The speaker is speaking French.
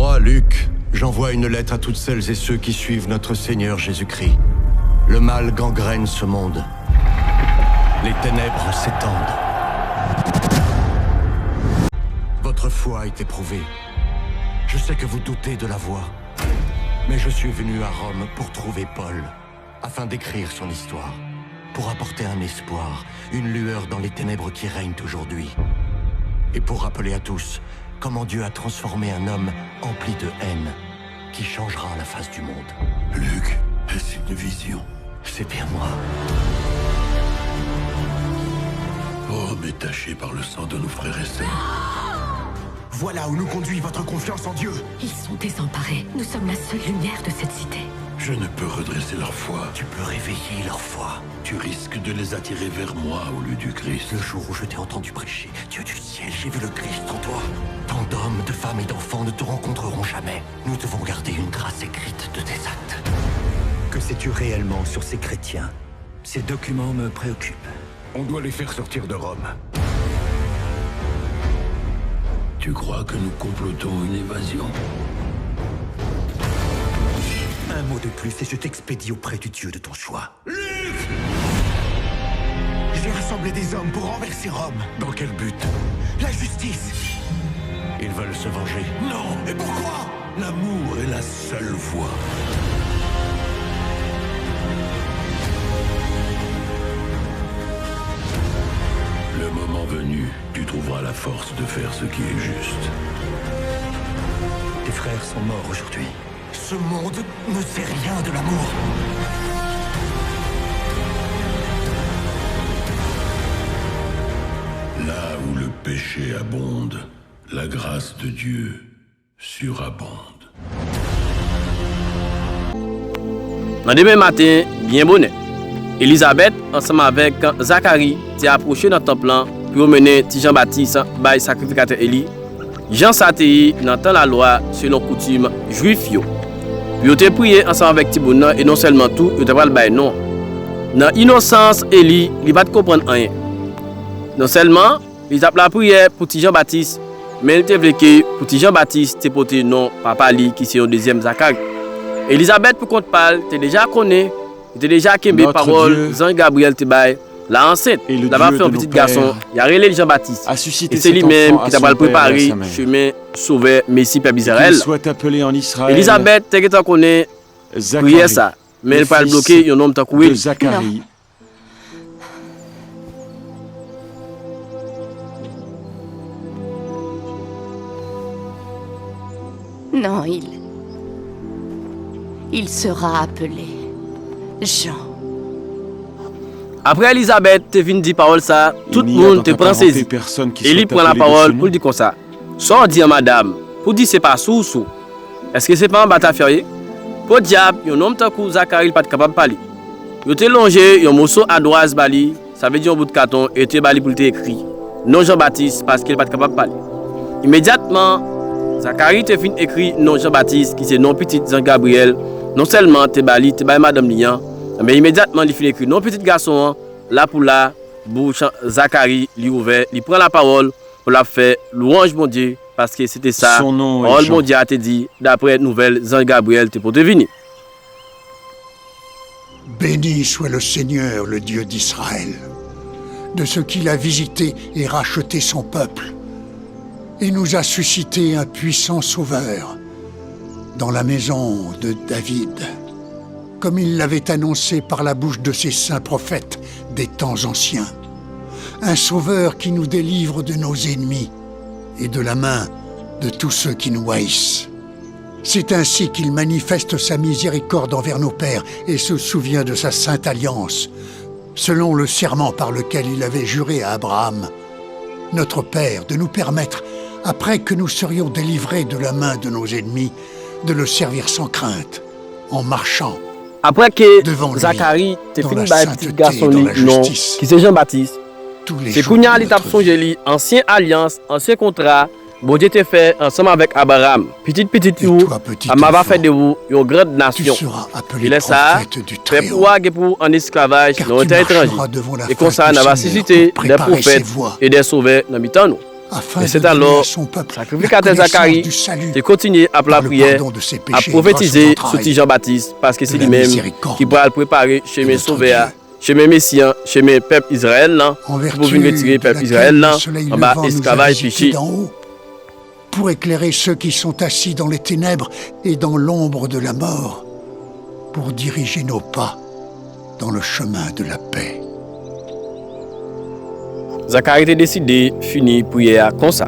Moi, Luc, j'envoie une lettre à toutes celles et ceux qui suivent notre Seigneur Jésus-Christ. Le mal gangrène ce monde. Les ténèbres s'étendent. Votre foi est éprouvée. Je sais que vous doutez de la voie. Mais je suis venu à Rome pour trouver Paul, afin d'écrire son histoire, pour apporter un espoir, une lueur dans les ténèbres qui règnent aujourd'hui. Et pour rappeler à tous comment Dieu a transformé un homme empli de haine, qui changera la face du monde. Luc, est-ce une vision? C'est bien moi. Rome est tachée par le sang de nos frères et sœurs. Voilà où nous conduit votre confiance en Dieu. Ils sont désemparés. Nous sommes la seule lumière de cette cité. Je ne peux redresser leur foi. Tu peux réveiller leur foi. Tu risques de les attirer vers moi au lieu du Christ. Le jour où je t'ai entendu prêcher, Dieu du ciel, j'ai vu le Christ en toi. Tant d'hommes, de femmes et d'enfants ne te rencontreront jamais. Nous devons garder une trace écrite de tes actes. Que sais-tu réellement sur ces chrétiens? Ces documents me préoccupent. On doit les faire sortir de Rome. Tu crois que nous complotons une évasion? Un mot de plus et je t'expédie auprès du Dieu de ton choix. Luc! J'ai rassemblé des hommes pour renverser Rome. Dans quel but? La justice. Ils veulent se venger. Non! Et pourquoi? L'amour est la seule voie. Le moment venu, tu trouveras la force de faire ce qui est juste. Tes frères sont morts aujourd'hui. Ce monde ne sait rien de l'amour. Là où le péché abonde, la grâce de Dieu surabonde. Dans demain matin, bien bonnet. Elisabeth, ensemble avec Zacharie, s'est approché dans le temple pour mener Jean-Baptiste by sacrificateur Élie. Jean s'atteignit dans la loi selon coutume juif yo. Ils ont prié ensemble avec Tibouna et non seulement tout, ils ont pas le bail non. Dans innocence Élie, il va pas comprendre rien. Non seulement ils ont la prière pour Jean-Baptiste, mais il te veut que pour Jean-Baptiste te porter non papa li qui c'est un deuxième Zacharie. Elisabeth pour compte parle, tu déjà connais, tu déjà kembe parole Jean Gabriel te bail. La enceinte, il a fait un petit garçon, il a relé Jean-Baptiste. Et c'est lui-même qui t'a préparé le chemin sauver Messie Père Israël. Soit appelé en Israël. Elisabeth, tu connais, prière ça. Mais elle pas bloquer, un homme t'a coué. Zacharie. Non, il sera appelé Jean. Après Elisabeth te vient dire parole ça, tout le monde te prend saisi. Et il prend la parole pour dire comme ça. Sans dire madame, pour dire c'est pas sous. Est-ce que c'est pas un bataille férié? Pour diable, un homme tant que Zacharie il pas capable de parler. Il te longé un morceau à droite bali, ça veut dire un bout de carton et te bali pour te écrit. Non Jean-Baptiste parce qu'il pas capable de parler. Immédiatement, Zacharie te fin écrit non Jean-Baptiste qui c'est non petit Jean Gabriel. Non seulement te bali madame Lian. Mais immédiatement, il finit écrit non petit garçon, là pour là, bouche Zacharie, lui ouvert, il prend la parole pour la faire louange mon Dieu, parce que c'était ça. Son nom est mon Dieu a te dit, d'après nouvelle, Jean Gabriel, te pour te venir. Béni soit le Seigneur, le Dieu d'Israël, de ce qu'il a visité et racheté son peuple, et nous a suscité un puissant sauveur dans la maison de David, comme il l'avait annoncé par la bouche de ses saints prophètes des temps anciens. Un sauveur qui nous délivre de nos ennemis et de la main de tous ceux qui nous haïssent. C'est ainsi qu'il manifeste sa miséricorde envers nos pères et se souvient de sa sainte alliance, selon le serment par lequel il avait juré à Abraham, notre Père, de nous permettre, après que nous serions délivrés de la main de nos ennemis, de le servir sans crainte, en marchant après que Zacharie te fini par petit garçon non qui c'est Jean-Baptiste. C'est Kounia l'étape songe ancien alliance, ancien contrat, bon Dieu te fait ensemble avec Abraham. Petite vous, m'a fait de vous une grande nation. Il est ça, fait pour en esclavage dans un terre étranger. Et comme ça, on va susciter des prophètes et des sauveurs dans le temps. afin Et de c'est donner alors à son peuple la sacrificateur connaissance Zacharie du salut, qui continue à la par le prière, pardon de ses à péchés, prophétiser grâce aux sur entrailles Jean-Baptiste, parce que c'est de la lui-même miséricorde qui pourra le préparer chez de mes notre sauveurs, Dieu. chez mes messieurs, chez mes peuples Israël, là, en vertu pour venir retirer le de peuple laquelle Israël, là, le soleil en bas levant nous a esclavage visités péché. d'en haut, pour éclairer ceux qui sont assis dans les ténèbres et dans l'ombre de la mort, pour diriger nos pas dans le chemin de la paix. Zacharie était décidé, fini prière comme ça.